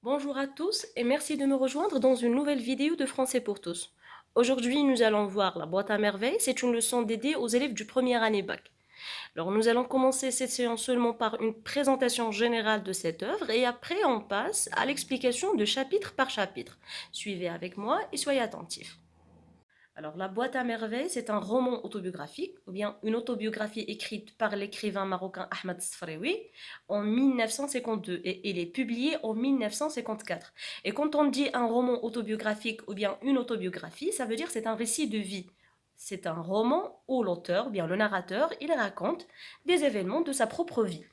Bonjour à tous et merci de me rejoindre dans une nouvelle vidéo de Français pour tous. Aujourd'hui, nous allons voir la boîte à merveilles. C'est une leçon dédiée aux élèves du première année bac. Alors, nous allons commencer cette séance seulement par une présentation générale de cette œuvre et après, on passe à l'explication de chapitre par chapitre. Suivez avec moi et soyez attentifs. Alors, La boîte à merveilles, c'est un roman autobiographique, ou bien une autobiographie écrite par l'écrivain marocain Ahmed Sfraoui en 1952 et il est publié en 1954. Et quand on dit un roman autobiographique ou bien une autobiographie, ça veut dire c'est un récit de vie. C'est un roman où l'auteur, bien le narrateur, il raconte des événements de sa propre vie.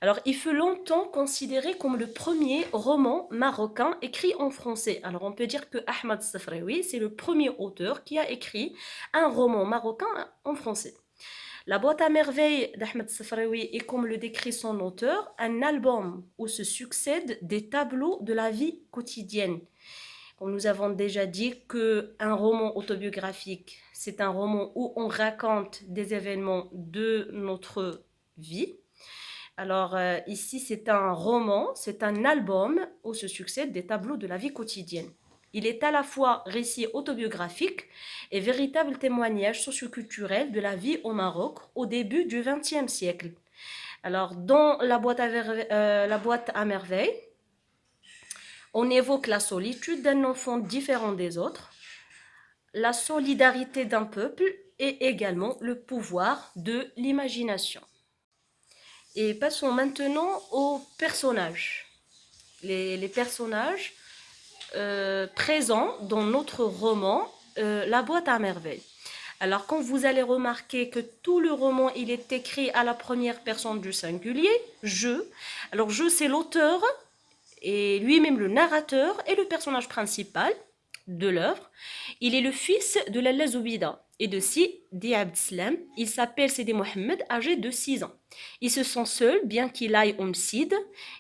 Alors, il fut longtemps considéré comme le premier roman marocain écrit en français. Alors, on peut dire que Ahmed Safraoui, c'est le premier auteur qui a écrit un roman marocain en français. La boîte à merveilles d'Ahmed Safraoui est, comme le décrit son auteur, un album où se succèdent des tableaux de la vie quotidienne. Comme nous avons déjà dit qu'un roman autobiographique, c'est un roman où on raconte des événements de notre vie. Alors ici, c'est un roman, c'est un album où se succèdent des tableaux de la vie quotidienne. Il est à la fois récit autobiographique et véritable témoignage socioculturel de la vie au Maroc au début du XXe siècle. Alors, dans la boîte à merveilles, on évoque la solitude d'un enfant différent des autres, la solidarité d'un peuple et également le pouvoir de l'imagination. Et passons maintenant aux personnages. Les personnages présents dans notre roman La boîte à merveilles. Alors, quand vous allez remarquer que tout le roman, il est écrit à la première personne du singulier, je. Alors, je, c'est l'auteur et lui-même le narrateur et le personnage principal de l'œuvre. Il est le fils de Lalla Zoubida et de Sidi Abdeslam. Il s'appelle Sidi Mohamed, âgé de 6 ans. Il se sent seul, bien qu'il aille au Sid.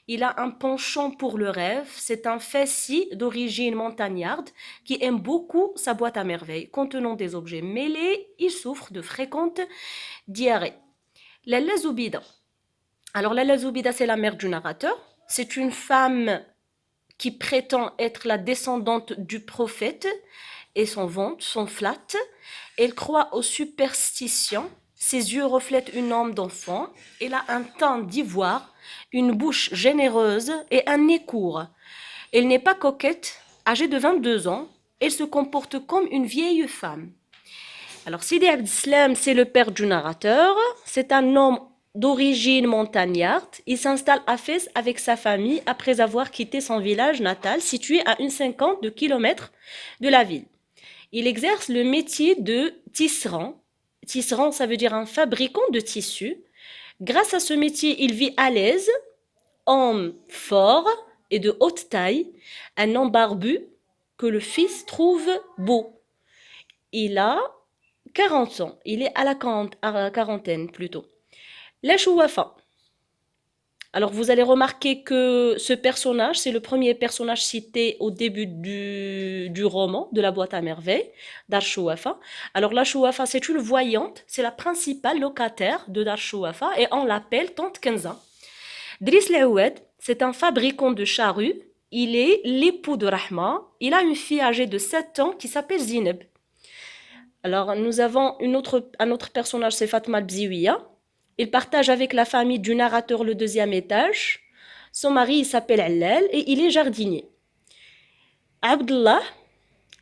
Il a un penchant pour le rêve. C'est un fasci d'origine montagnarde qui aime beaucoup sa boîte à merveilles. Contenant des objets mêlés, il souffre de fréquentes diarrhées. Lalla Zoubida. Alors, Lalla Zoubida, c'est la mère du narrateur. C'est une femme qui prétend être la descendante du prophète et son ventre sont flattes. Elle croit aux superstitions. Ses yeux reflètent une âme d'enfant. Elle a un teint d'ivoire, une bouche généreuse et un nez court. Elle n'est pas coquette, âgée de 22 ans. Elle se comporte comme une vieille femme. Alors, Sidi Abdeslam, c'est le père du narrateur. C'est un homme d'origine montagnarde. Il s'installe à Fès avec sa famille après avoir quitté son village natal situé à une cinquantaine de kilomètres de la ville. Il exerce le métier de tisserand. Tisserand, ça veut dire un fabricant de tissus. Grâce à ce métier, il vit à l'aise, homme fort et de haute taille, un homme barbu que le fils trouve beau. Il a 40 ans, il est à la quarantaine plutôt. La Chouafa. Alors vous allez remarquer que ce personnage, c'est le premier personnage cité au début du roman de la boîte à merveilles, Dar Chouafa. Alors la Chouafa, c'est une voyante, c'est la principale locataire de Dar Chouafa et on l'appelle Tante Kenza. Driss Laoued, c'est un fabricant de charrues. Il est l'époux de Rahma. Il a une fille âgée de 7 ans qui s'appelle Zineb. Alors, nous avons un autre personnage, c'est Fatma Bziouia. Il partage avec la famille du narrateur le deuxième étage. Son mari, il s'appelle Allal et il est jardinier. Abdullah,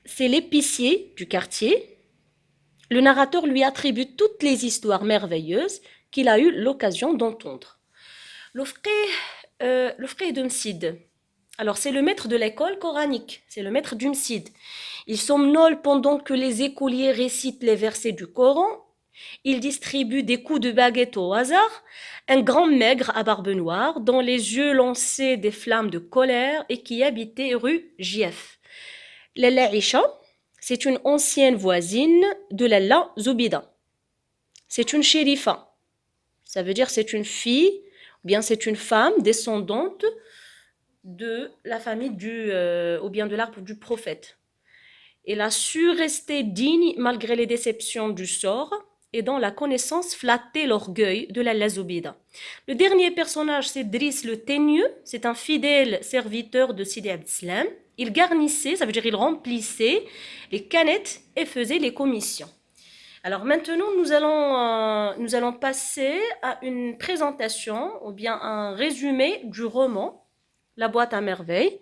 c'est l'épicier du quartier. Le narrateur lui attribue toutes les histoires merveilleuses qu'il a eu l'occasion d'entendre. Le frère de Msid. Alors, c'est le maître de l'école coranique, c'est le maître du Msid. Il somnole pendant que les écoliers récitent les versets du Coran. Il distribue des coups de baguette au hasard. Un grand maigre à barbe noire, dont les yeux lançaient des flammes de colère et qui habitait rue Gief. Lalla Isha, c'est une ancienne voisine de Lalla Zoubida. C'est une shérifa. Ça veut dire c'est une fille, ou bien c'est une femme descendante de la famille ou bien de l'arbre du prophète. Elle a su rester digne malgré les déceptions du sort. et dont la connaissance flattait l'orgueil de la Lazoubida. Le dernier personnage, c'est Driss le Teigneux, c'est un fidèle serviteur de Sidi Abdeslam. Il garnissait, ça veut dire il remplissait les canettes et faisait les commissions. Alors maintenant, nous allons passer à une présentation ou bien un résumé du roman La boîte à merveilles.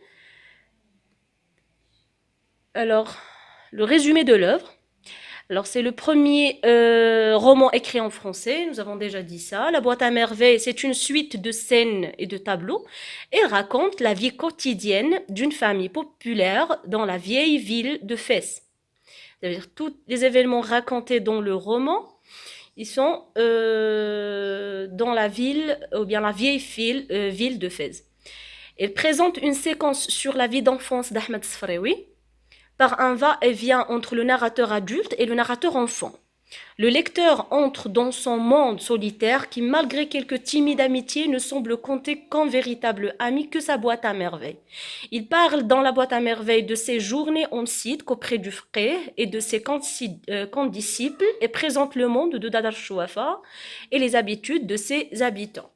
Alors, le résumé de l'œuvre. Alors, c'est le premier roman écrit en français, nous avons déjà dit ça. La boîte à merveilles, c'est une suite de scènes et de tableaux et raconte la vie quotidienne d'une famille populaire dans la vieille ville de Fès. C'est-à-dire tous les événements racontés dans le roman, ils sont dans la ville, ou bien la vieille ville de Fès. Elle présente une séquence sur la vie d'enfance d'Ahmed Sfraoui, par un va-et-vient entre le narrateur adulte et le narrateur enfant. Le lecteur entre dans son monde solitaire qui, malgré quelques timides amitiés, ne semble compter qu'un véritable ami que sa boîte à merveilles. Il parle dans la boîte à merveilles de ses journées en site qu'auprès du frère et de ses condisciples et présente le monde de Dadar Chouafa et les habitudes de ses habitants.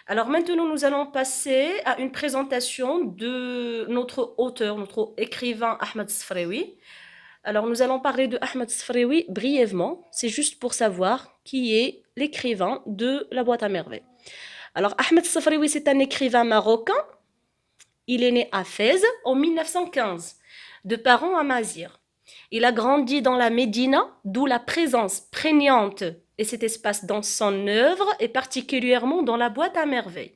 Alors maintenant, nous allons passer à une présentation de notre auteur, notre écrivain Ahmed Sfraoui. Alors nous allons parler de Ahmed Sfraoui brièvement, c'est juste pour savoir qui est l'écrivain de La boîte à merveilles. Alors Ahmed Sfraoui, c'est un écrivain marocain. Il est né à Fès en 1915, de parents amazirs. Il a grandi dans la Médina, d'où la présence prégnante et cet espace dans son œuvre, et particulièrement dans La boîte à merveilles.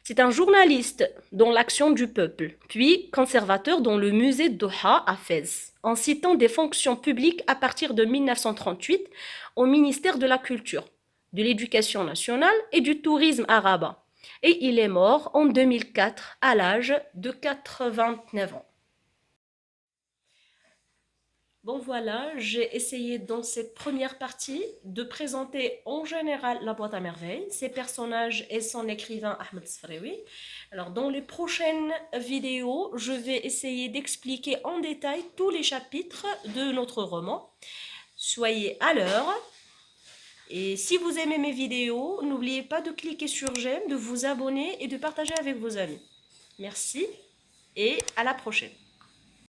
C'est un journaliste dans l'action du peuple, puis conservateur dans le musée Doha à Fès, en citant des fonctions publiques à partir de 1938 au ministère de la Culture, de l'Éducation nationale et du tourisme arabe. Et il est mort en 2004 à l'âge de 89 ans. Bon voilà, j'ai essayé dans cette première partie de présenter en général la boîte à merveilles, ses personnages et son écrivain Ahmed Sfraoui. Alors dans les prochaines vidéos, je vais essayer d'expliquer en détail tous les chapitres de notre roman. Soyez à l'heure. Et si vous aimez mes vidéos, n'oubliez pas de cliquer sur j'aime, de vous abonner et de partager avec vos amis. Merci et à la prochaine.